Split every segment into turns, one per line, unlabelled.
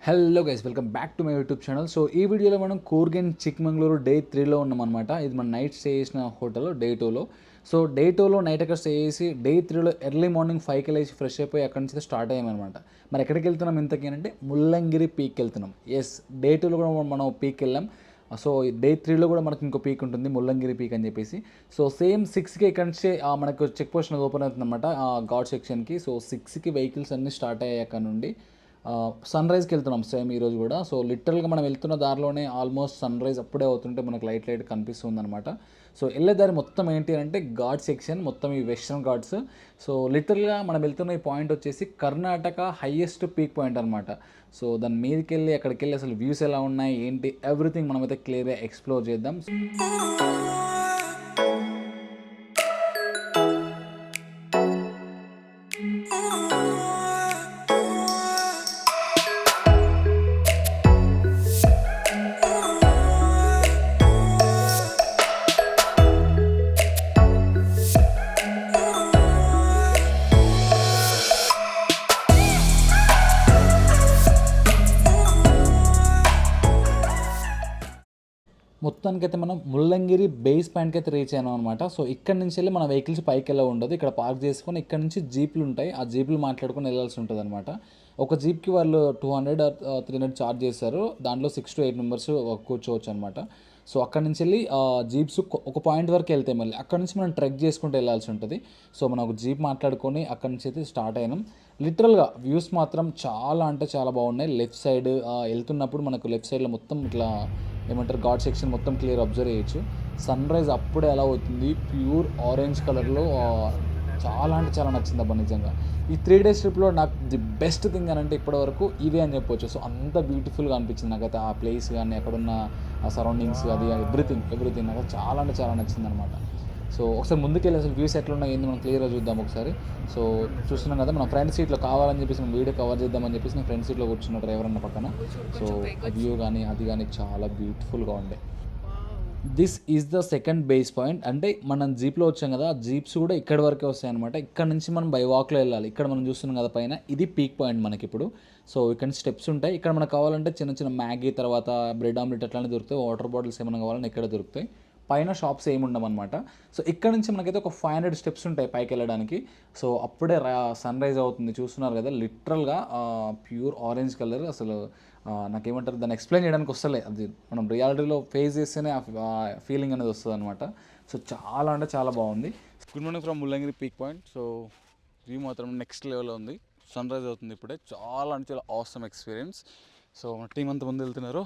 Hello guys, welcome back to my YouTube channel. So ఈ వీడియోలో మనం కూర్గెన్ చిక్మంగళూరు డే 3లో ఉన్నామన్నమాట. ఇది మనం నైట్ స్టే చేసిన హోటల్ డే 2లో. సో డే 2లో నైట్ అక్కడ స్టే చేసి డే 3లో ఎర్లీ మార్నింగ్ 5కి లేచి ఫ్రెష్ అయిపోయి అక్కడి నుంచి స్టార్ట్ అయ్యామన్నమాట. మరి ఎక్కడికి వెళ్తున్నాం ఇంతకీ అంటే ముల్లంగిరి పీక్కి వెళ్తున్నాం. ఎస్, డే 2లో కూడా మనం పీక్కి వెళ్ళాం. సో డే 3లో కూడా మనకి ఇంకో పీక్ ఉంటుంది, ముల్లంగిరి పీక్ అని చెప్పేసి. సో సేమ్ 6కి ఇక్కడ నుంచి మనకు చెక్ పోస్ట్ అనేది ఓపెన్ అవుతుందన్నమాట ఘాట్ సెక్షన్కి. సో 6కి వెహికల్స్ అన్నీ స్టార్ట్ అయ్యాయి అక్కడ నుండి. సన్ రైజ్కి వెళ్తున్నాం సేమ్ ఈరోజు కూడా. సో లిటరల్గా మనం వెళ్తున్న దారిలోనే ఆల్మోస్ట్ సన్ రైజ్ అప్పుడే అవుతుంటే మనకు లైట్ కనిపిస్తుంది అనమాట. సో వెళ్ళే దారి మొత్తం ఏంటి అంటే ఘాట్ సెక్షన్, మొత్తం ఈ వెస్టర్న్ ఘాట్స్. సో లిటరల్గా మనం వెళ్తున్న ఈ పాయింట్ వచ్చేసి కర్ణాటక హైయెస్ట్ పీక్ పాయింట్ అనమాట. సో దాని మీదకి వెళ్ళి అక్కడికి వెళ్ళి అసలు వ్యూస్ ఎలా ఉన్నాయి ఏంటి ఎవ్రీథింగ్ మనమైతే క్లియర్గా ఎక్స్ప్లోర్ చేద్దాం. మొత్తానికైతే మనం ముల్లంగిరి బేస్ పాయింట్కి అయితే రీచ్ అయినాం అనమాట. సో ఇక్కడ నుంచి వెళ్ళి మన వెహికల్స్ పైకి వెళ్ళి ఉండదు, ఇక్కడ పార్క్ చేసుకొని ఇక్కడ నుంచి జీప్లు ఉంటాయి, ఆ జీప్లు మాట్లాడుకొని వెళ్ళాల్సి ఉంటుంది అనమాట. ఒక జీప్కి వాళ్ళు 200 or 300 ఛార్జ్ చేస్తారు. దాంట్లో 6 to 8 మెంబర్స్ కూర్చోవచ్చు అనమాట. సో అక్కడ నుంచి వెళ్ళి జీప్స్ ఒక పాయింట్ వరకు వెళ్తాయి, మళ్ళీ అక్కడ నుంచి మనం ట్రెక్ చేసుకుంటూ వెళ్ళాల్సి ఉంటుంది. సో మనం ఒక జీప్ మాట్లాడుకొని అక్కడ నుంచి అయితే స్టార్ట్ అయినాం. లిటరల్గా వ్యూస్ మాత్రం చాలా అంటే చాలా బాగున్నాయి. లెఫ్ట్ సైడ్ వెళ్తున్నప్పుడు మనకు లెఫ్ట్ సైడ్లో మొత్తం ఇట్లా ఏమంటారు ఘాట్ సెక్షన్ మొత్తం క్లియర్ అబ్జర్వ్ చేయొచ్చు. సన్ రైజ్ అప్పుడే ఎలా అవుతుంది, ప్యూర్ ఆరెంజ్ కలర్లో. చాలా అంటే చాలా నచ్చింది అబ్బా నిజంగా. ఈ 3 days ట్రిప్లో నాకు ది బెస్ట్ థింగ్ అని అంటే ఇప్పటివరకు ఇవే అని చెప్పొచ్చు. సో అంత బ్యూటిఫుల్గా అనిపించింది నాకైతే ఆ ప్లేస్ కానీ అక్కడున్న ఆ సరౌండింగ్స్, అది ఎవ్రీథింగ్ నాకు చాలా అంటే చాలా నచ్చింది అనమాట. సో ఒకసారి ముందుకెళ్ళి అసలు వ్యూస్ ఎట్లా ఉన్నాయి ఏంది మనం క్లియర్గా చూద్దాం ఒకసారి. సో చూస్తున్నాం కదా, మనం ఫ్రంట్ సీట్లో కావాలని చెప్పేసి మనం వీడియో కవర్ చేద్దామని చెప్పేసి నేను ఫ్రంట్ సీట్లో కూర్చున్న డ్రైవర్ అన్న పక్కన. సో వ్యూ కానీ అది కానీ చాలా బ్యూటిఫుల్గా ఉండే. This is the second base point. అంటే మనం జీప్లో వచ్చాం కదా, ఆ జీప్స్ కూడా ఇక్కడ వరకే వస్తాయి అనమాట. ఇక్కడ నుంచి మనం బై వాక్లో వెళ్ళాలి. ఇక్కడ మనం చూస్తున్నాం కదా పైన, ఇది పీక్ పాయింట్ మనకి ఇప్పుడు. సో ఇక్కడ నుంచి స్టెప్స్ ఉంటాయి. ఇక్కడ మనకు కావాలంటే చిన్న చిన్న మ్యాగీ, తర్వాత బ్రెడ్ ఆమ్లెట్ అట్లానే దొరుకుతాయి. వాటర్ బాటిల్స్ ఏమైనా కావాలని ఇక్కడ దొరుకుతాయి. పైన షాప్స్ ఏమి ఉండమన్నమాట. సో ఇక్కడ నుంచి మనకైతే ఒక 500 స్టెప్స్ ఉంటాయి పైకి వెళ్ళడానికి. సో అప్పుడే సన్ రైజ్ అవుతుంది, చూస్తున్నారు కదా. లిటరల్గా ప్యూర్ ఆరెంజ్ కలర్. అసలు నాకేమంటారు దాన్ని ఎక్స్ప్లెయిన్ చేయడానికి వస్తలే, అది మనం రియాలిటీలో ఫేస్ చేస్తేనే ఆ ఫీలింగ్ అనేది వస్తుంది అనమాట. సో చాలా అంటే చాలా బాగుంది. Good morning from Mullangiri peak point. So view మాత్రం నెక్స్ట్ లెవెల్లో ఉంది. సన్ రైజ్ అవుతుంది ఇప్పుడే. చాలా అంటే చాలా ఆసమ్ ఎక్స్పీరియన్స్. సో మన టీం అంతా ముందు వెళ్తున్నారు.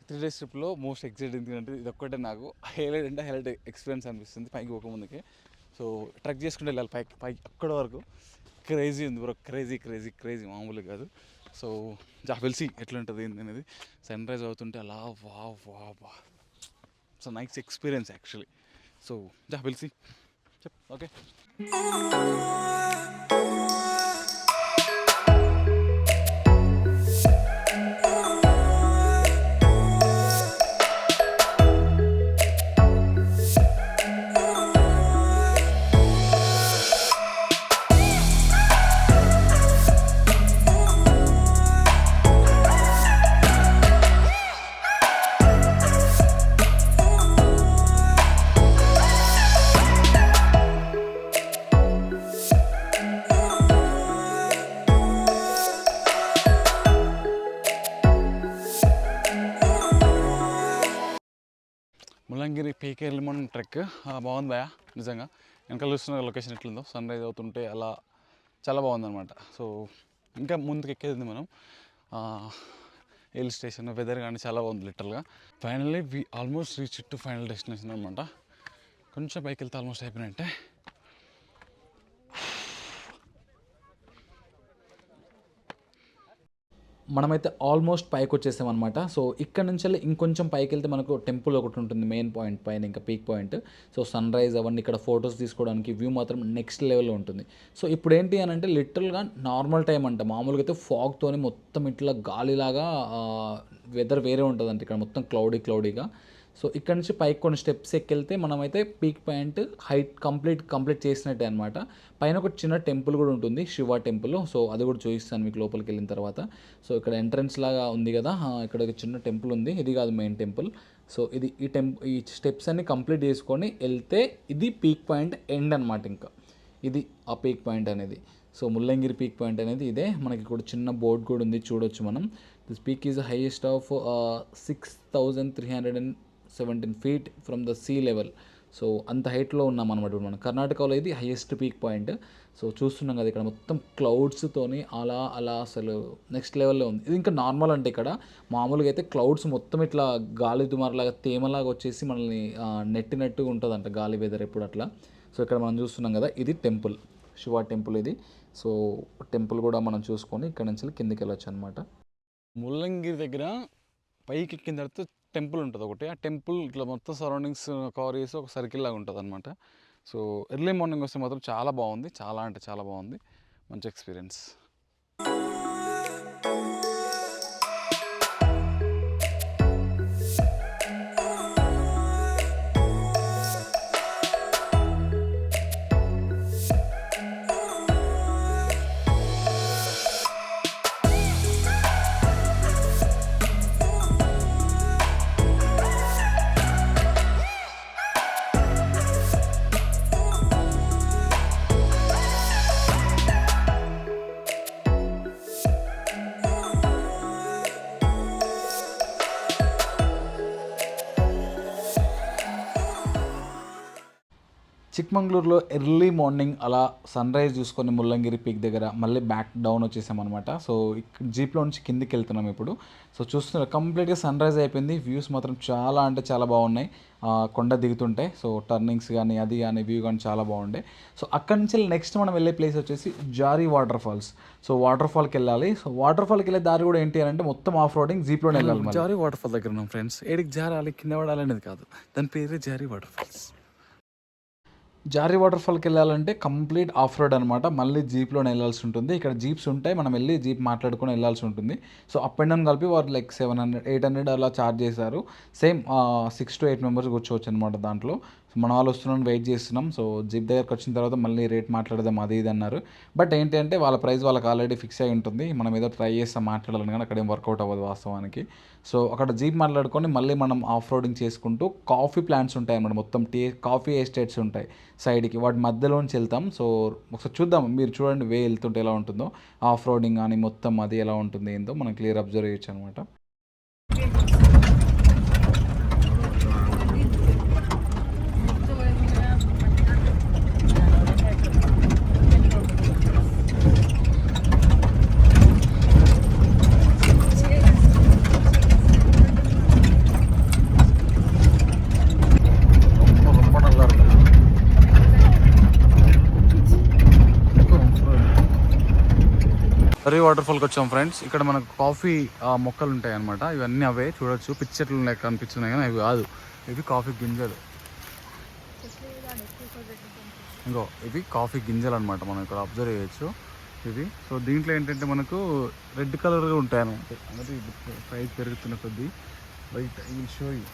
3 days ట్రిప్లో మోస్ట్ ఎక్సైటింగ్ అంటే ఇది ఒక్కటే నాకు హైలైట్ ఎక్స్పీరియన్స్ అనిపిస్తుంది పైకి పోకముందుకే. సో ట్రెక్ చేసుకుంటూ వెళ్ళాలి పైకి అక్కడ వరకు. క్రేజీ ఉంది బ్రో, క్రేజీ మామూలు కాదు. సో వెల్సి ఎట్లుంటుంది ఏంటి అనేది. సన్ రైజ్ అవుతుంటే అలా wow so nice experience actually. So వెల్సి okay. Mullangiri peak early morning trek బాగుంది భయ నిజంగా. వెనకాల చూస్తున్న లొకేషన్ ఎట్లుందో, సన్ రైజ్ అవుతుంటే అలా చాలా బాగుందన్నమాట. సో ఇంకా ముందుకు ఎక్కేది మనం హిల్ స్టేషన్, వెదర్ కానీ చాలా బాగుంది లిటరల్గా. Finally we almost reach to final destination అనమాట. కొంచెం పైకి వెళ్తే ఆల్మోస్ట్ అయిపోయినట్టే. మనమైతే ఆల్మోస్ట్ పైకి వచ్చేసామన్నమాట. సో ఇక్కడ నుంచి ఇంకొంచెం పైకి వెళ్తే మనకు టెంపుల్ ఒకటి ఉంటుంది మెయిన్ పాయింట్ పైన, ఇంకా peak point. So sunrise అవన్నీ ఇక్కడ ఫొటోస్ తీసుకోవడానికి వ్యూ మాత్రం నెక్స్ట్ లెవెల్లో ఉంటుంది. సో ఇప్పుడు ఏంటి అని అంటే లిటరల్గా నార్మల్ టైం అంట. మామూలుగా అయితే ఫాగ్తోని మొత్తం ఇట్లా గాలిలాగా వెదర్ వేరే ఉంటుంది అంటే ఇక్కడ మొత్తం క్లౌడీగా. సో ఇక్కడ నుంచి పైకి కొన్ని స్టెప్స్ ఎక్కెళ్తే మనమైతే పీక్ పాయింట్ హైట్ కంప్లీట్ చేసినట్టే అనమాట. పైన ఒక చిన్న టెంపుల్ కూడా ఉంటుంది, శివ టెంపుల్. సో అది కూడా చూపిస్తాను మీకు లోపలికి వెళ్ళిన తర్వాత. సో ఇక్కడ ఎంట్రన్స్ లాగా ఉంది కదా, ఇక్కడ ఒక చిన్న టెంపుల్ ఉంది. ఇది కాదు మెయిన్ టెంపుల్. సో ఇది ఈ స్టెప్స్ అన్ని కంప్లీట్ చేసుకొని వెళ్తే ఇది పీక్ పాయింట్ ఎండ్ అనమాట. ఇంకా ఇది ఆ పీక్ పాయింట్ అనేది. సో ముల్లంగిరి పీక్ పాయింట్ అనేది ఇదే. మనకి ఇక్కడ చిన్న బోర్డు కూడా ఉంది, చూడొచ్చు మనం. This peak is highest of 6,317 feet from the sea level. So అంత హైట్లో ఉన్నాం అనమాట ఇప్పుడు మనం. కర్ణాటకలో ఇది హైయెస్ట్ పీక్ పాయింట్. సో చూస్తున్నాం కదా ఇక్కడ మొత్తం క్లౌడ్స్తోని అలా అలా అసలు నెక్స్ట్ లెవెల్లో ఉంది. ఇది ఇంకా నార్మల్ అంటే ఇక్కడ మామూలుగా అయితే క్లౌడ్స్ మొత్తం ఇట్లా గాలి దుమారలాగా తేమలాగా వచ్చేసి మనల్ని నెట్టినట్టుగా ఉంటుందంట గాలి వెదర్ ఎప్పుడు అట్లా. సో ఇక్కడ మనం చూస్తున్నాం కదా, ఇది టెంపుల్, శివ టెంపుల్ ఇది. సో టెంపుల్ కూడా మనం చూసుకొని ఇక్కడ నుంచి కిందికి వెళ్ళొచ్చు అనమాట. ముల్లంగిరి దగ్గర పైకి ఎక్కిన తర్వాత టెంపుల్ ఉంటుంది ఒకటి. ఆ టెంపుల్ ఇట్లా మొత్తం సరౌండింగ్స్ కవర్ చేసి ఒక సర్కిల్ లాగా ఉంటుంది అనమాట. సో ఎర్లీ మార్నింగ్ వస్తే మాత్రం చాలా బాగుంది, చాలా అంటే చాలా బాగుంది, మంచి ఎక్స్పీరియన్స్. చిక్మంగళూరులో ఎర్లీ మార్నింగ్ అలా సన్ రైజ్ చూసుకొని ముల్లంగిరి పీక్ దగ్గర మళ్ళీ బ్యాక్ డౌన్ వచ్చేసామన్నమాట. సో జీప్లో నుంచి కిందికి వెళ్తున్నాం ఇప్పుడు. సో చూస్తున్నారు కంప్లీట్గా సన్ రైజ్ అయిపోయింది. వ్యూస్ మాత్రం చాలా అంటే చాలా బాగున్నాయి, కొండ దిగుతుంటే. సో టర్నింగ్స్ కానీ అది కానీ వ్యూ కానీ చాలా బాగుండే. సో అక్కడి నుంచి నెక్స్ట్ మనం వెళ్ళే ప్లేస్ వచ్చేసి జారీ వాటర్ ఫాల్స్. సో వాటర్ ఫాల్కి వెళ్ళాలి. సో వాటర్ ఫాల్కి వెళ్ళే దారి కూడా ఏంటి అంటే మొత్తం ఆఫ్ రోడింగ్ జీప్లోనే వెళ్ళాలి. జారీ వాటర్ ఫాల్ దగ్గర ఉన్నాం ఫ్రెండ్స్. ఏడికి జారాలి కింద పడాలి అనేది కాదు, దాని పేరే జారీ వాటర్ ఫాల్స్. జారీ వాటర్ ఫాల్కి వెళ్ళాలంటే కంప్లీట్ ఆఫ్ రోడ్ అనమాట. మళ్ళీ జీప్లోనే వెళ్ళాల్సి ఉంటుంది. ఇక్కడ జీప్స్ ఉంటాయి, మనం వెళ్ళి జీప్ మాట్లాడుకొని వెళ్ళాల్సి ఉంటుంది. సో అప్ అండ్ డౌన్ కలిపి వారు లైక్ 700 800 అలా ఛార్జ్ చేశారు. సేమ్ 6 to 8 members కూర్చోవచ్చు అనమాట దాంట్లో. మన వాళ్ళు వస్తున్నాను వెయిట్ చేస్తున్నాం. సో జీప్ దగ్గరకు వచ్చిన తర్వాత మళ్ళీ రేట్ మాట్లాడదాం అది ఇది అన్నారు. బట్ ఏంటి అంటే వాళ్ళ ప్రైస్ వాళ్ళకి ఆల్రెడీ ఫిక్స్ అయి ఉంటుంది. మనం ఏదో ట్రై చేస్తాం మాట్లాడాలని, కానీ అక్కడ ఏం వర్కౌట్ అవ్వదు వాస్తవానికి. సో అక్కడ జీప్ మాట్లాడుకొని మళ్ళీ మనం ఆఫ్ రోడింగ్ చేసుకుంటూ కాఫీ ప్లాంట్స్ ఉంటాయి అన్నమాట. మొత్తం కాఫీ ఎస్టేట్స్ ఉంటాయి సైడ్కి, వాటి మధ్యలోంచి వెళ్తాం. సో ఒకసారి చూద్దాం, మీరు చూడండి వే వెళ్తుంటే ఎలా ఉంటుందో. ఆఫ్ రోడింగ్ కానీ మొత్తం అది ఎలా ఉంటుంది ఏందో మనం క్లియర్ అబ్జర్వ్ చేయొచ్చు అనమాట. జారీ వాటర్ ఫాల్కి వచ్చాం ఫ్రెండ్స్. ఇక్కడ మనకు కాఫీ మొక్కలు ఉంటాయి అనమాట. ఇవన్నీ అవే చూడొచ్చు, పిచ్చి చెట్లు లెక్క అనిపిస్తున్నాయి కానీ అవి కాదు, ఇవి కాఫీ గింజలు. ఇంకో ఇవి కాఫీ గింజలు అనమాట, మనం ఇక్కడ అబ్జర్వ్ చేయొచ్చు ఇవి. సో దీంట్లో ఏంటంటే మనకు రెడ్ కలర్గా ఉంటాయి అనమాట. అంటే ప్రైస్ పెరుగుతున్న కొద్దీ white I will show you.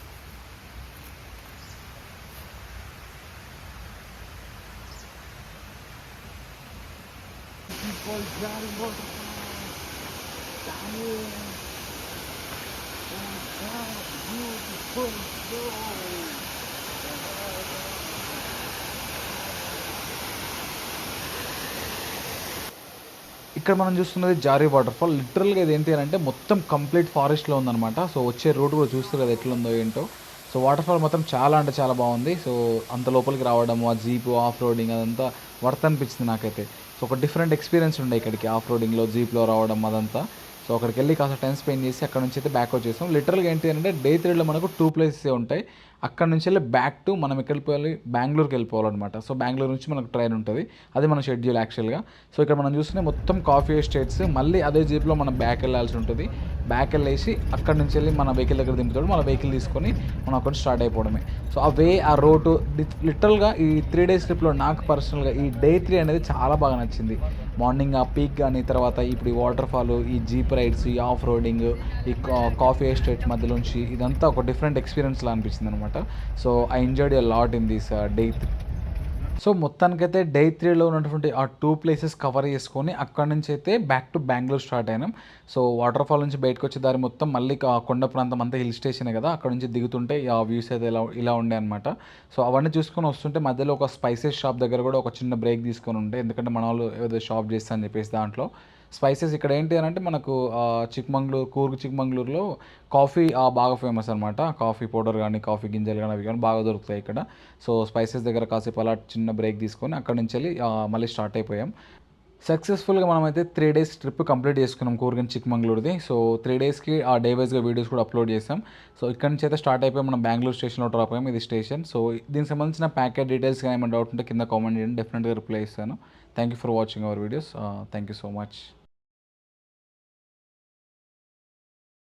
ఇక్కడ మనం చూస్తున్నది జారీ వాటర్ ఫాల్. లిటరల్గా ఇది ఏంటి అంటే మొత్తం కంప్లీట్ ఫారెస్ట్లో ఉందన్నమాట. సో వచ్చే రోడ్ కూడా చూస్తారు కదా ఎట్లుందో ఏంటో. సో వాటర్ ఫాల్ మొత్తం చాలా అంటే చాలా బాగుంది. సో అంత లోపలికి రావడం, ఆ జీపు ఆఫ్ రోడింగ్ అదంతా వర్త్ అనిపించింది నాకైతే. సో ఒక డిఫరెంట్ ఎక్స్పీరియన్స్ ఉండే ఇక్కడికి ఆఫ్ రోడింగ్లో జీప్లో రావడం అదంతా. సో అక్కడికి వెళ్ళి కాస్త టైం స్పెండ్ చేసి అక్కడ నుంచి అయితే బ్యాక్ వచ్చేసాం. లిటరల్గా ఏంటి అంటే డే 3లో మనకు 2 places ఉంటాయి. అక్కడ నుంచి వెళ్ళి బ్యాక్ టు మనం ఎక్కడికి వెళ్ళి బెంగళూరుకి వెళ్ళిపోవాలన్నమాట. సో బెంగళూరు నుంచి మనకు ట్రైన్ ఉంటుంది, అది మన షెడ్యూల్ యాక్చువల్గా. సో ఇక్కడ మనం చూస్తే మొత్తం కాఫీ ఎస్టేట్స్. మళ్ళీ అదే జీప్లో మనం బ్యాక్ వెళ్ళాల్సి ఉంటుంది. బ్యాక్ వెళ్ళేసి అక్కడ నుంచి వెళ్ళి మన వెహికల్ దగ్గర దింపుతాడు, మన వెహికల్ తీసుకొని మనం అక్కడ స్టార్ట్ అయిపోవడమే. సో ఆ వే, ఆ రోడ్డు లిటరల్గా ఈ 3 days ట్రిప్లో నాకు పర్సనల్గా ఈ డే 3 అనేది చాలా బాగా నచ్చింది. మార్నింగ్ ఆ పీక్ కానీ, తర్వాత ఇప్పుడు ఈ వాటర్ ఫాల్, ఈ జీప్ రైడ్స్, ఈ ఆఫ్ రోడింగ్, ఈ కాఫీ ఎస్టేట్స్ మధ్యలోంచి ఇదంతా ఒక డిఫరెంట్ ఎక్స్పీరియన్స్‌లా అనిపించింది అనమాట. So I enjoyed a lot in this day 3. So మొత్తానికైతే డే 3లో ఉన్నటువంటి ఆ 2 ప్లేసెస్ కవర్ చేసుకొని అక్కడి నుంచి అయితే బ్యాక్ టు బెంగుళూరు స్టార్ట్ అయినాం. సో వాటర్ ఫాల్ నుంచి బయటకొచ్చే దారి మొత్తం మళ్ళీ కొండ ప్రాంతం అంతా హిల్ స్టేషనే కదా! అక్కడ నుంచి దిగుతుంటే ఆ వ్యూస్ అయితే ఇలా ఉండే అనమాట. సో అవన్నీ చూసుకొని వస్తుంటే మధ్యలో ఒక స్పైసెస్ షాప్ దగ్గర కూడా ఒక చిన్న బ్రేక్ తీసుకొని ఉండే. ఎందుకంటే మనోళ్ళు ఏదో షాప్ చేస్తా అని చెప్పేసి దాంట్లో. స్పైసెస్ ఇక్కడ ఏంటి అనంటే మనకు చిక్మంగళూరు, కూర్గ్ చిక్మంగళూరులో కాఫీ బాగా ఫేమస్ అనమాట. కాఫీ పౌడర్ గానీ, కాఫీ గింజలు గానీ అవి గానీ బాగా దొరుకుతాయి ఇక్కడ. సో స్పైసెస్ దగ్గర కాసేపు అలా చిన్న బ్రేక్ తీసుకొని అక్కడి నుంచెళ్ళి మళ్ళీ స్టార్ట్ అయిపోయాం. సక్సెస్‌ఫుల్‌గా మనమైతే 3 డేస్ ట్రిప్ కంప్లీట్ చేసుకున్నాం కూర్గ్ అండ్ చిక్మంగళూరుది. సో 3 డేస్‌కి డే వైస్‌గా వీడియోస్ కూడా అప్‌లోడ్ చేసాం. సో ఇక్కడి నుంచి అయితే స్టార్ట్ అయిపోయి మనం బెంగుళూరు స్టేషన్‌లో డ్రాప్ అయ్యాం. ఇది స్టేషన్. సో దీనికి సంబంధించిన ప్యాకేజ్ డీటెయిల్స్ గాని ఏమైనా డౌట్ ఉంటే కింద కామెంట్ చేయండి. డెఫినెట్‌గా రిప్లై ఇస్తాను. Thank you for watching our videos. Thank you so much.